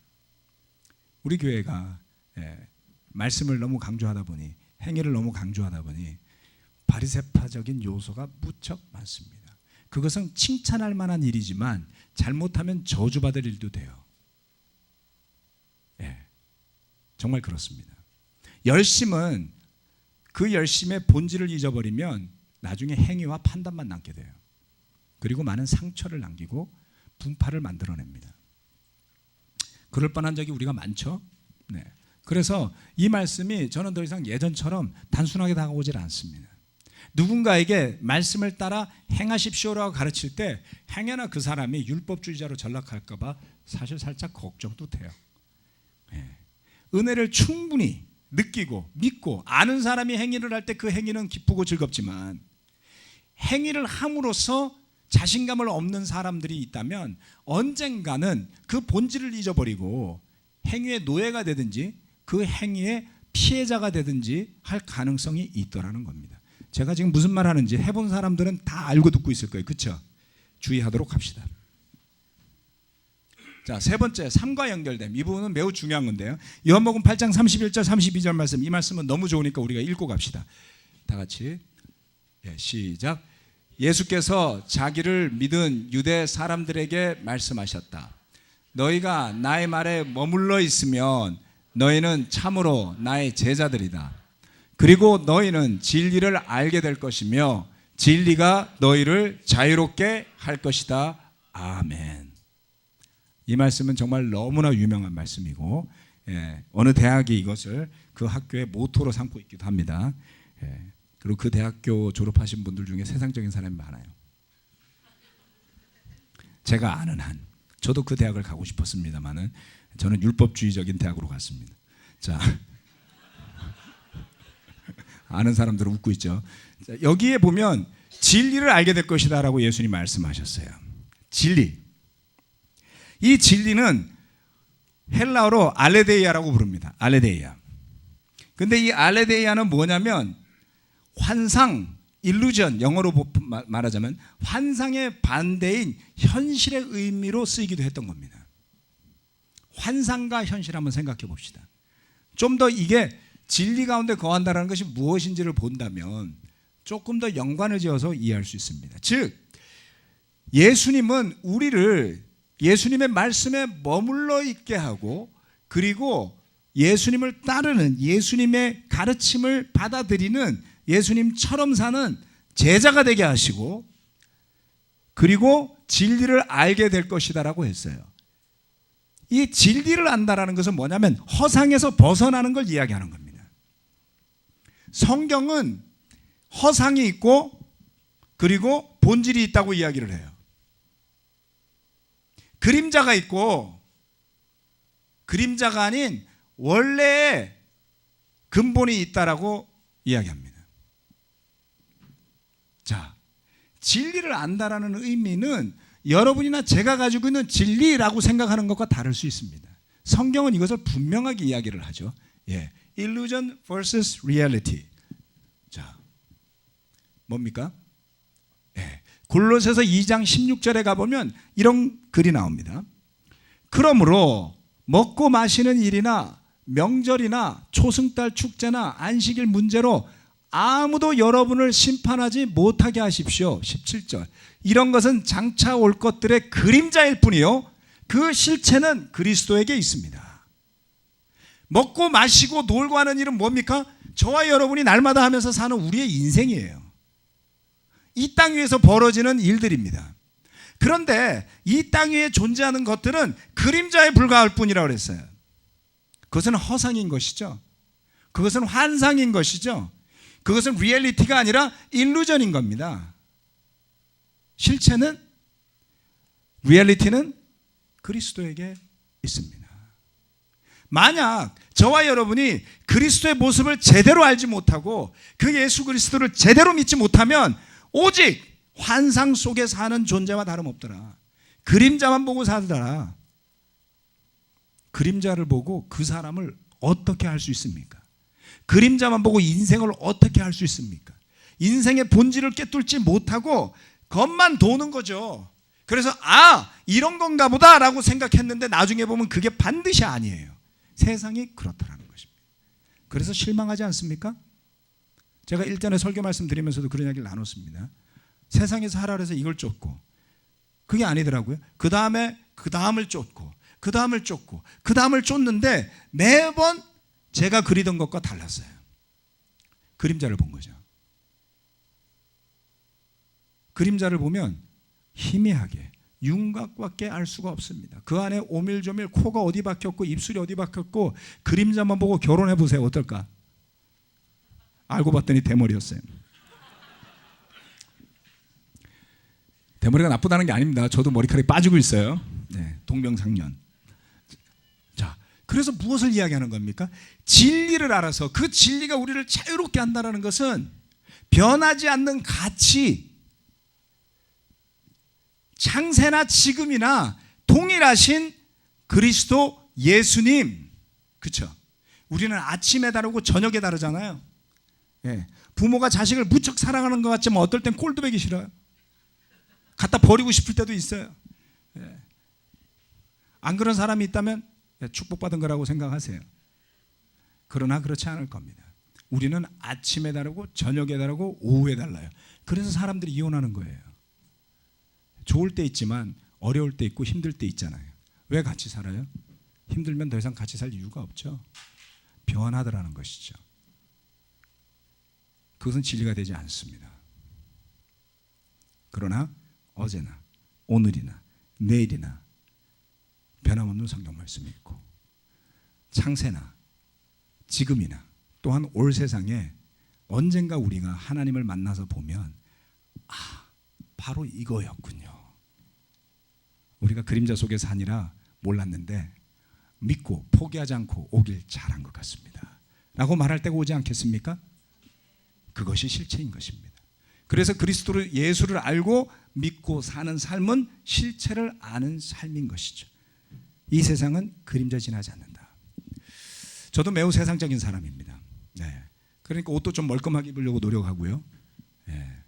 우리 교회가 말씀을 너무 강조하다 보니, 행위를 너무 강조하다 보니 바리새파적인 요소가 무척 많습니다. 그것은 칭찬할 만한 일이지만 잘못하면 저주받을 일도 돼요. 정말 그렇습니다. 열심은 그 열심의 본질을 잊어버리면 나중에 행위와 판단만 남게 돼요. 그리고 많은 상처를 남기고 분파를 만들어냅니다. 그럴 뻔한 적이 우리가 많죠. 그래서 이 말씀이 저는 더 이상 예전처럼 단순하게 다가오질 않습니다. 누군가에게 말씀을 따라 행하십시오라고 가르칠 때 행여나 그 사람이 율법주의자로 전락할까 봐 사실 살짝 걱정도 돼요. 은혜를 충분히 느끼고 믿고 아는 사람이 행위를 할 때 그 행위는 기쁘고 즐겁지만 행위를 함으로써 자신감을 얻는 사람들이 있다면 언젠가는 그 본질을 잊어버리고 행위의 노예가 되든지 그 행위의 피해자가 되든지 할 가능성이 있더라는 겁니다. 제가 지금 무슨 말 하는지 해본 사람들은 다 알고 듣고 있을 거예요. 그렇죠? 주의하도록 합시다. 자, 세 번째, 삶과 연결됨. 이 부분은 매우 중요한 건데요. 요한복음 8장 31절 32절 말씀, 이 말씀은 너무 좋으니까 우리가 읽고 갑시다. 다 같이 시작. 예수께서 자기를 믿은 유대 사람들에게 말씀하셨다. 너희가 나의 말에 머물러 있으면 너희는 참으로 나의 제자들이다. 그리고 너희는 진리를 알게 될 것이며 진리가 너희를 자유롭게 할 것이다. 아멘. 이 말씀은 정말 너무나 유명한 말씀이고 어느 대학이 이것을 그 학교의 모토로 삼고 있기도 합니다. 그리고 그 대학교 졸업하신 분들 중에 세상적인 사람이 많아요. 제가 아는 한, 저도 그 대학을 가고 싶었습니다만은 저는 율법주의적인 대학으로 갔습니다. 자, 아는 사람들은 웃고 있죠. 자, 여기에 보면 진리를 알게 될 것이다라고 예수님 말씀하셨어요. 진리. 이 진리는 헬라어로 알레데이아라고 부릅니다. 알레데이아. 근데 이 알레데이아는 뭐냐면 환상, 일루전, 영어로 말하자면 환상의 반대인 현실의 의미로 쓰이기도 했던 겁니다. 환상과 현실 한번 생각해 봅시다. 좀 더 이게 진리 가운데 거한다는 것이 무엇인지를 본다면 조금 더 연관을 지어서 이해할 수 있습니다. 즉 예수님은 우리를 예수님의 말씀에 머물러 있게 하고 그리고 예수님을 따르는, 예수님의 가르침을 받아들이는, 예수님처럼 사는 제자가 되게 하시고, 그리고 진리를 알게 될 것이다라고 했어요. 이 진리를 안다라는 것은 뭐냐면 허상에서 벗어나는 걸 이야기하는 겁니다. 성경은 허상이 있고 그리고 본질이 있다고 이야기를 해요. 그림자가 있고 그림자가 아닌 원래의 근본이 있다라고 이야기합니다. 자, 진리를 안다라는 의미는 여러분이나 제가 가지고 있는 진리라고 생각하는 것과 다를 수 있습니다. 성경은 이것을 분명하게 이야기를 하죠. 예, illusion versus reality. 자, 뭡니까? 예, 골로새서 2장 16절에 가보면 이런 글이 나옵니다. 그러므로 먹고 마시는 일이나 명절이나 초승달 축제나 안식일 문제로 아무도 여러분을 심판하지 못하게 하십시오. 17절. 이런 것은 장차 올 것들의 그림자일 뿐이요 그 실체는 그리스도에게 있습니다. 먹고 마시고 놀고 하는 일은 뭡니까? 저와 여러분이 날마다 하면서 사는 우리의 인생이에요. 이 땅 위에서 벌어지는 일들입니다. 그런데 이 땅 위에 존재하는 것들은 그림자에 불과할 뿐이라고 그랬어요. 그것은 허상인 것이죠. 그것은 환상인 것이죠. 그것은 리얼리티가 아니라 일루전인 겁니다. 실체는, 리얼리티는 그리스도에게 있습니다. 만약 저와 여러분이 그리스도의 모습을 제대로 알지 못하고 그 예수 그리스도를 제대로 믿지 못하면 오직 환상 속에 사는 존재와 다름없더라. 그림자만 보고 살더라. 그림자를 보고 그 사람을 어떻게 할 수 있습니까? 그림자만 보고 인생을 어떻게 할 수 있습니까? 인생의 본질을 꿰뚫지 못하고 겉만 도는 거죠. 그래서 이런 건가 보다 라고 생각했는데 나중에 보면 그게 반드시 아니에요. 세상이 그렇다라는 것입니다. 그래서 실망하지 않습니까? 제가 일전에 설교 말씀드리면서도 그런 이야기를 나눴습니다. 세상에서 하라 그래서 이걸 쫓고 그게 아니더라고요. 그 다음에 그 다음을 쫓고 그 다음을 쫓고 그 다음을 쫓는데 매번 제가 그리던 것과 달랐어요. 그림자를 본 거죠. 그림자를 보면 희미하게 윤곽밖에 알 수가 없습니다. 그 안에 오밀조밀 코가 어디 박혔고 입술이 어디 박혔고 그림자만 보고 결혼해 보세요. 어떨까? 알고 봤더니 대머리였어요. 대머리가 나쁘다는 게 아닙니다. 저도 머리카락이 빠지고 있어요. 네, 동병상련. 자, 그래서 무엇을 이야기하는 겁니까? 진리를 알아서 그 진리가 우리를 자유롭게 한다는 것은 변하지 않는 가치, 창세나 지금이나 동일하신 그리스도 예수님. 그렇죠? 우리는 아침에 다르고 저녁에 다르잖아요. 예, 부모가 자식을 무척 사랑하는 것 같지만 어떨 땐 꼴도 보기 싫어요. 갖다 버리고 싶을 때도 있어요. 예. 안 그런 사람이 있다면 축복받은 거라고 생각하세요. 그러나 그렇지 않을 겁니다. 우리는 아침에 다르고 저녁에 다르고 오후에 달라요. 그래서 사람들이 이혼하는 거예요. 좋을 때 있지만 어려울 때 있고 힘들 때 있잖아요. 왜 같이 살아요? 힘들면 더 이상 같이 살 이유가 없죠. 변하더라는 것이죠. 그것은 진리가 되지 않습니다. 그러나 어제나 오늘이나 내일이나 변함없는 성경 말씀이 있고 창세나 지금이나 또한 올 세상에 언젠가 우리가 하나님을 만나서 보면 바로 이거였군요. 우리가 그림자 속에서 아니라 몰랐는데 믿고 포기하지 않고 오길 잘한 것 같습니다 라고 말할 때가 오지 않겠습니까? 그것이 실체인 것입니다. 그래서 그리스도를 예수를 알고 믿고 사는 삶은 실체를 아는 삶인 것이죠. 이 세상은 그림자 지나지 않는다. 저도 매우 세상적인 사람입니다. 네. 그러니까 옷도 좀 멀끔하게 입으려고 노력하고요. 네.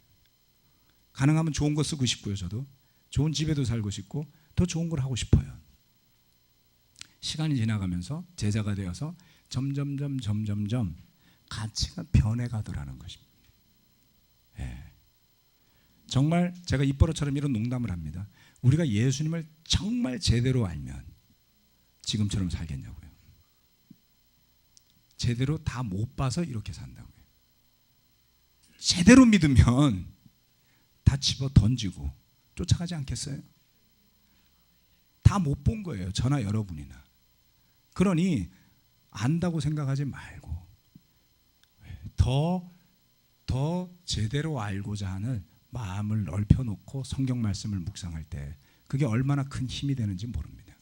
가능하면 좋은 거 쓰고 싶고요. 저도 좋은 집에도 살고 싶고 더 좋은 걸 하고 싶어요. 시간이 지나가면서 제자가 되어서 점점점 가치가 변해가더라는 것입니다. 네. 정말 제가 입버릇처럼 이런 농담을 합니다. 우리가 예수님을 정말 제대로 알면 지금처럼 살겠냐고요. 제대로 다 못 봐서 이렇게 산다고요. 제대로 믿으면 다 집어 던지고 쫓아가지 않겠어요? 다 못 본 거예요. 저나 여러분이나. 그러니 안다고 생각하지 말고 더 제대로 알고자 하는 마음을 넓혀놓고 성경 말씀을 묵상할 때 그게 얼마나 큰 힘이 되는지 모릅니다.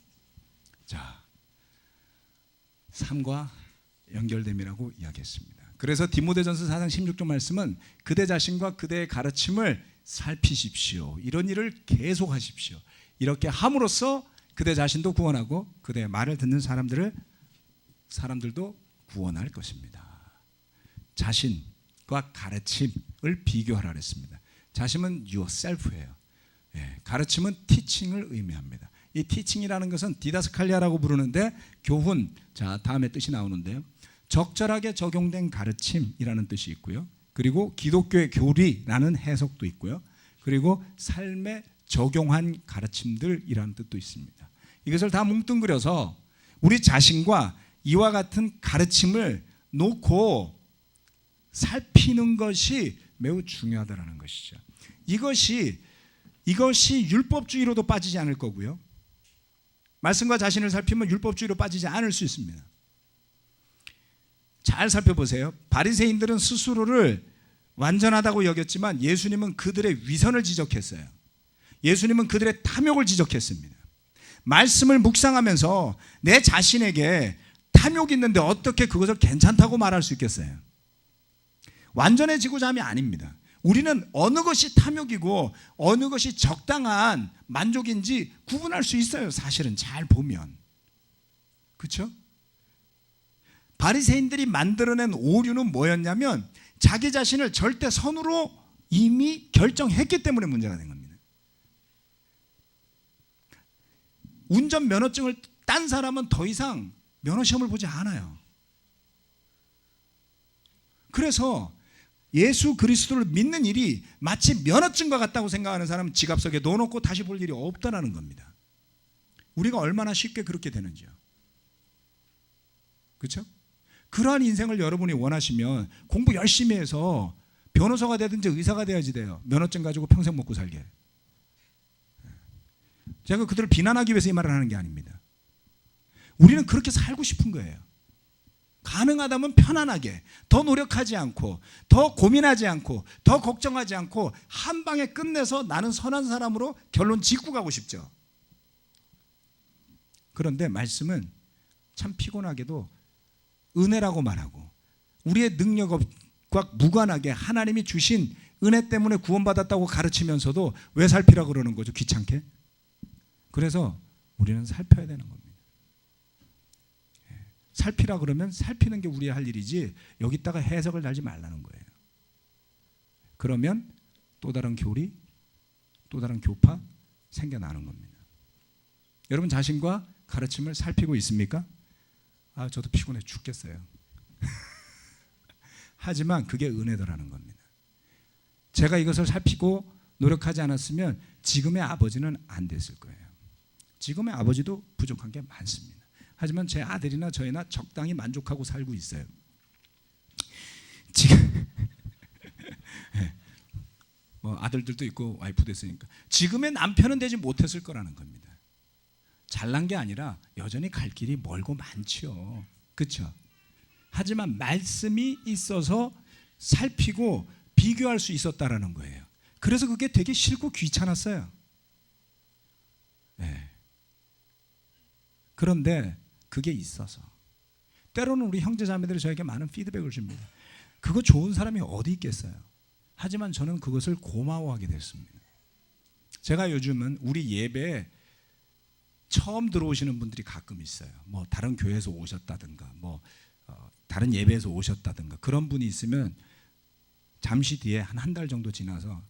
자, 삶과 연결됨이라고 이야기했습니다. 그래서 디모데전서 4장 16절 말씀은 그대 자신과 그대의 가르침을 살피십시오. 이런 일을 계속하십시오. 이렇게 함으로써 그대 자신도 구원하고 그대의 말을 듣는 사람들도 구원할 것입니다. 자신과 가르침을 비교하라 그랬습니다. 자신은 yourself예요. 가르침은 teaching을 의미합니다. 이 teaching이라는 것은 디다스칼리아라고 부르는데 교훈, 자 다음에 뜻이 나오는데요. 적절하게 적용된 가르침이라는 뜻이 있고요. 그리고 기독교의 교리라는 해석도 있고요. 그리고 삶에 적용한 가르침들이라는 뜻도 있습니다. 이것을 다 뭉뚱그려서 우리 자신과 이와 같은 가르침을 놓고 살피는 것이 매우 중요하다는 것이죠. 이것이 율법주의로도 빠지지 않을 거고요. 말씀과 자신을 살피면 율법주의로 빠지지 않을 수 있습니다. 잘 살펴보세요. 바리새인들은 스스로를 완전하다고 여겼지만 예수님은 그들의 위선을 지적했어요. 예수님은 그들의 탐욕을 지적했습니다. 말씀을 묵상하면서 내 자신에게 탐욕이 있는데 어떻게 그것을 괜찮다고 말할 수 있겠어요? 완전해지고자 함이 아닙니다. 우리는 어느 것이 탐욕이고 어느 것이 적당한 만족인지 구분할 수 있어요. 사실은 잘 보면. 그렇죠? 바리새인들이 만들어낸 오류는 뭐였냐면 자기 자신을 절대 선으로 이미 결정했기 때문에 문제가 된 겁니다. 운전면허증을 딴 사람은 더 이상 면허시험을 보지 않아요. 그래서 예수 그리스도를 믿는 일이 마치 면허증과 같다고 생각하는 사람은 지갑 속에 넣어놓고 다시 볼 일이 없다는 겁니다. 우리가 얼마나 쉽게 그렇게 되는지요. 그렇죠? 그러한 인생을 여러분이 원하시면 공부 열심히 해서 변호사가 되든지 의사가 돼야지 돼요. 면허증 가지고 평생 먹고 살게. 제가 그들을 비난하기 위해서 이 말을 하는 게 아닙니다. 우리는 그렇게 살고 싶은 거예요. 가능하다면 편안하게, 더 노력하지 않고, 더 고민하지 않고, 더 걱정하지 않고 한 방에 끝내서 나는 선한 사람으로 결론 짓고 가고 싶죠. 그런데 말씀은 참 피곤하게도 은혜라고 말하고 우리의 능력과 무관하게 하나님이 주신 은혜 때문에 구원받았다고 가르치면서도 왜 살피라고 그러는 거죠? 귀찮게. 그래서 우리는 살펴야 되는 겁니다. 살피라 그러면 살피는 게 우리의 할 일이지 여기다가 해석을 달지 말라는 거예요. 그러면 또 다른 교리, 또 다른 교파 생겨나는 겁니다. 여러분 자신과 가르침을 살피고 있습니까? 아, 저도 피곤해 죽겠어요. 하지만 그게 은혜더라는 겁니다. 제가 이것을 살피고 노력하지 않았으면 지금의 아버지는 안 됐을 거예요. 지금의 아버지도 부족한 게 많습니다. 하지만 제 아들이나 저희나 적당히 만족하고 살고 있어요. 지금 뭐 아들들도 있고 와이프도 있으니까 지금의 남편은 되지 못했을 거라는 겁니다. 잘난 게 아니라 여전히 갈 길이 멀고 많지요. 그렇죠? 하지만 말씀이 있어서 살피고 비교할 수 있었다라는 거예요. 그래서 그게 되게 싫고 귀찮았어요. 네. 그런데 그게 있어서 때로는 우리 형제자매들이 저에게 많은 피드백을 줍니다. 그거 좋은 사람이 어디 있겠어요. 하지만 저는 그것을 고마워하게 됐습니다. 제가 요즘은 우리 예배에 처음 들어오시는 분들이 가끔 있어요. 뭐 다른 교회에서 오셨다든가 뭐 다른 예배에서 오셨다든가 그런 분이 있으면 잠시 뒤에 한 달 정도 지나서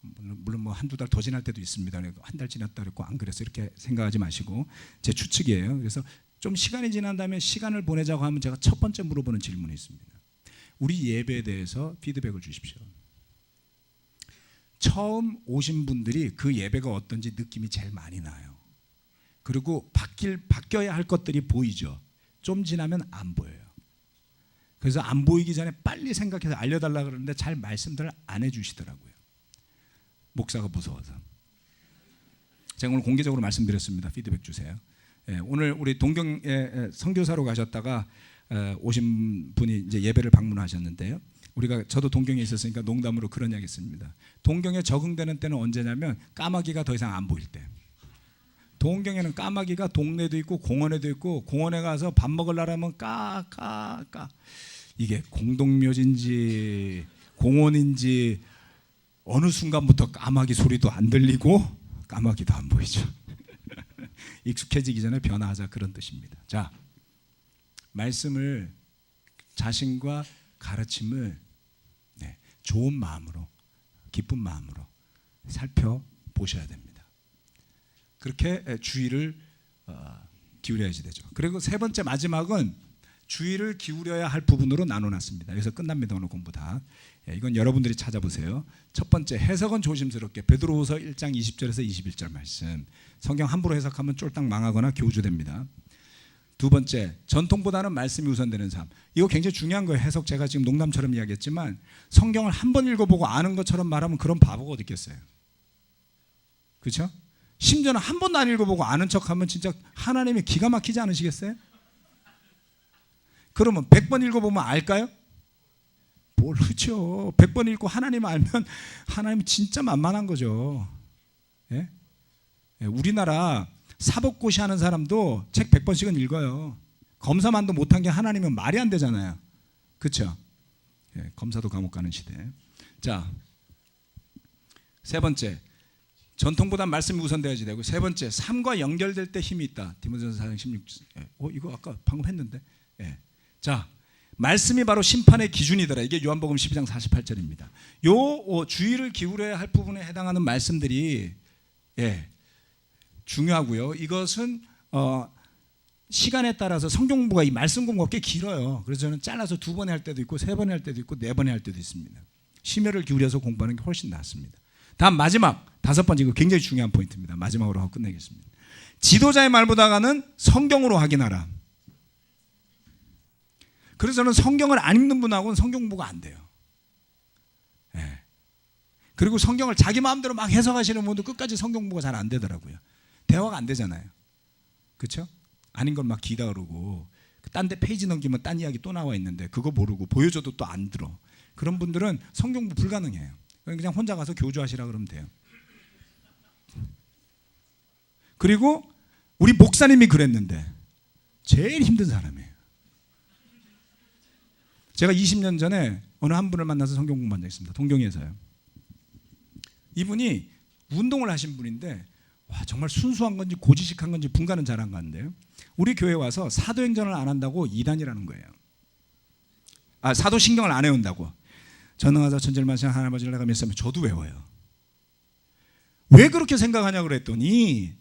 물론 뭐 한두 달 더 지날 때도 있습니다. 한 달 지났다 그랬고 안 그랬어 이렇게 생각하지 마시고 제 추측이에요. 그래서 좀 시간이 지난 다음에 시간을 보내자고 하면 제가 첫 번째 물어보는 질문이 있습니다. 우리 예배에 대해서 피드백을 주십시오. 처음 오신 분들이 그 예배가 어떤지 느낌이 제일 많이 나요. 그리고 바뀌어야 할 것들이 보이죠. 좀 지나면 안 보여요. 그래서 안 보이기 전에 빨리 생각해서 알려달라 그러는데 잘 말씀들을 안 해주시더라고요. 목사가 무서워서. 제가 오늘 공개적으로 말씀드렸습니다. 피드백 주세요. 오늘 우리 동경에 선교사로 가셨다가 오신 분이 이제 예배를 방문하셨는데요. 저도 동경에 있었으니까 농담으로 그런 이야기 했습니다. 동경에 적응되는 때는 언제냐면 까마귀가 더 이상 안 보일 때. 동경에는 까마귀가 동네도 있고 공원에도 있고, 공원에 가서 밥 먹으려면 까까까. 이게 공동묘지인지 공원인지 어느 순간부터 까마귀 소리도 안 들리고 까마귀도 안 보이죠. 익숙해지기 전에 변화하자, 그런 뜻입니다. 자, 말씀을, 자신과 가르침을 좋은 마음으로, 기쁜 마음으로 살펴보셔야 됩니다. 그렇게 주의를 기울여야지 되죠. 그리고 세 번째, 마지막은 주의를 기울여야 할 부분으로 나눠놨습니다. 여기서 끝납니다. 오늘 공부 다. 이건 여러분들이 찾아보세요. 첫 번째, 해석은 조심스럽게. 베드로후서 1장 20절에서 21절 말씀. 성경 함부로 해석하면 쫄딱 망하거나 교주됩니다. 두 번째, 전통보다는 말씀이 우선되는 삶. 이거 굉장히 중요한 거예요. 해석, 제가 지금 농담처럼 이야기했지만 성경을 한 번 읽어보고 아는 것처럼 말하면 그런 바보가 어디 있겠어요. 그렇죠? 심지어는 한 번도 안 읽어보고 아는 척하면 진짜 하나님이 기가 막히지 않으시겠어요? 그러면 100번 읽어보면 알까요? 모르죠. 100번 읽고 하나님 알면 하나님이 진짜 만만한 거죠. 예? 우리나라 사법고시 하는 사람도 책 100번씩은 읽어요. 검사만도 못한 게 하나님은 말이 안 되잖아요. 그렇죠? 예, 검사도 감옥 가는 시대. 자, 세 번째, 전통보다 말씀이 우선되어야지 되고, 세 번째, 삶과 연결될 때 힘이 있다. 디모데전서 4장 16절. 이거 아까 방금 했는데. 예. 자, 말씀이 바로 심판의 기준이더라. 이게 요한복음 12장 48절입니다. 요 주의를 기울여야 할 부분에 해당하는 말씀들이 중요하고요. 이것은 시간에 따라서 성경 공부가, 이 말씀 공부가 꽤 길어요. 그래서 저는 잘라서 2번에 할 때도 있고 3번에 할 때도 있고 4번에 할 때도 있습니다. 심혈을 기울여서 공부하는 게 훨씬 낫습니다. 다음 마지막 5번째, 이거 굉장히 중요한 포인트입니다. 마지막으로 하고 끝내겠습니다. 지도자의 말보다는 성경으로 확인하라. 그래서 저는 성경을 안 읽는 분하고는 성경 공부가 안 돼요. 그리고 성경을 자기 마음대로 막 해석하시는 분도 끝까지 성경 공부가 잘 안 되더라고요. 대화가 안 되잖아요. 그렇죠? 아닌 걸 막 기다 그러고, 딴 데 페이지 넘기면 딴 이야기 또 나와 있는데 그거 모르고 보여줘도 또 안 들어. 그런 분들은 성경 공부 불가능해요. 그냥 혼자 가서 교주하시라 그러면 돼요. 그리고 우리 목사님이 그랬는데 제일 힘든 사람이에요. 제가 20년 전에 어느 한 분을 만나서 성경 공부한 적 있습니다. 동경에서요. 이분이 운동을 하신 분인데, 와, 정말 순수한 건지 고지식한 건지 분간은 잘한 건데요. 우리 교회 와서 사도행전을 안 한다고 이단이라는 거예요. 사도신경을 안 외운다고. 전능하사 천지를 하나님 아버지를 내가 믿으면 저도 외워요. 왜 그렇게 생각하냐고 그랬더니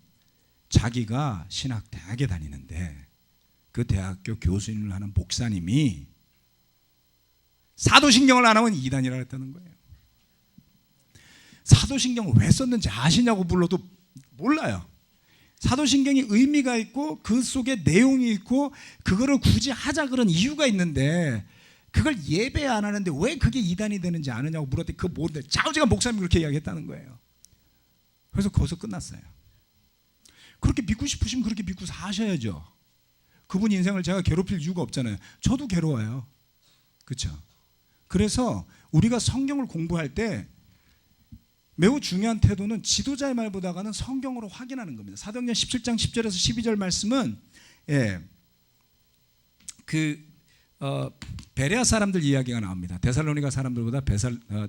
자기가 신학대학에 다니는데 그 대학교 교수님을 하는 목사님이 사도신경을 안 하면 이단이라고 했다는 거예요. 사도신경을 왜 썼는지 아시냐고 불러도 몰라요. 사도신경이 의미가 있고 그 속에 내용이 있고 그거를 굳이 하자 그런 이유가 있는데 그걸 예배 안 하는데 왜 그게 이단이 되는지 아느냐고 물었더니 그거 뭔데? 좌우지간 목사님이 그렇게 이야기했다는 거예요. 그래서 거기서 끝났어요. 그렇게 믿고 싶으시면 그렇게 믿고 사셔야죠. 그분 인생을 제가 괴롭힐 이유가 없잖아요. 저도 괴로워요. 그렇죠? 그래서 우리가 성경을 공부할 때 매우 중요한 태도는 지도자의 말보다는 성경으로 확인하는 겁니다. 사도행전 17장 10절에서 12절 말씀은 베레아 사람들 이야기가 나옵니다. 데살로니가 사람들보다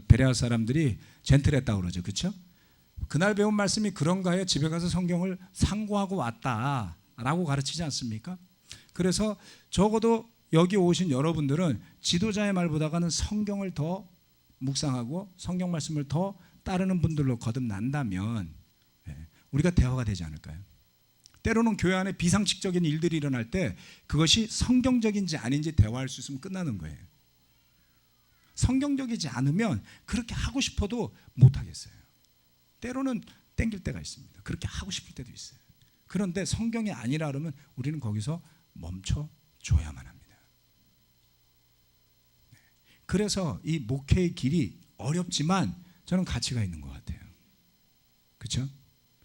베레아 사람들이 젠틀했다고 그러죠. 그렇죠? 그날 배운 말씀이 그런가 해 집에 가서 성경을 상고하고 왔다라고 가르치지 않습니까? 그래서 적어도 여기 오신 여러분들은 지도자의 말보다는 성경을 더 묵상하고 성경 말씀을 더 따르는 분들로 거듭난다면 우리가 대화가 되지 않을까요? 때로는 교회 안에 비상식적인 일들이 일어날 때 그것이 성경적인지 아닌지 대화할 수 있으면 끝나는 거예요. 성경적이지 않으면 그렇게 하고 싶어도 못하겠어요. 때로는 땡길 때가 있습니다. 그렇게 하고 싶을 때도 있어요. 그런데 성경이 아니라 그러면 우리는 거기서 멈춰줘야만 합니다. 그래서 이 목회의 길이 어렵지만 저는 가치가 있는 것 같아요. 그렇죠?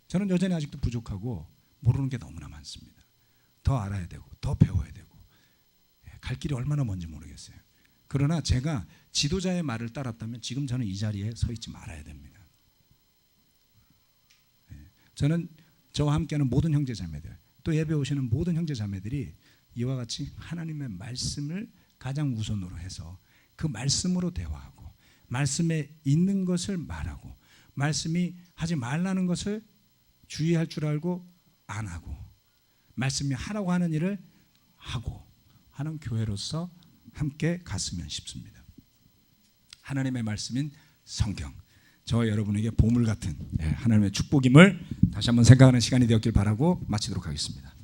저는 여전히 아직도 부족하고 모르는 게 너무나 많습니다. 더 알아야 되고 더 배워야 되고 갈 길이 얼마나 먼지 모르겠어요. 그러나 제가 지도자의 말을 따랐다면 지금 저는 이 자리에 서 있지 말아야 됩니다. 저는 저와 함께하는 모든 형제자매들, 또 예배 오시는 모든 형제자매들이 이와 같이 하나님의 말씀을 가장 우선으로 해서 그 말씀으로 대화하고 말씀에 있는 것을 말하고 말씀이 하지 말라는 것을 주의할 줄 알고 안 하고 말씀이 하라고 하는 일을 하고 하는 교회로서 함께 갔으면 싶습니다. 하나님의 말씀인 성경, 저와 여러분에게 보물 같은 하나님의 축복임을 다시 한번 생각하는 시간이 되었길 바라고 마치도록 하겠습니다.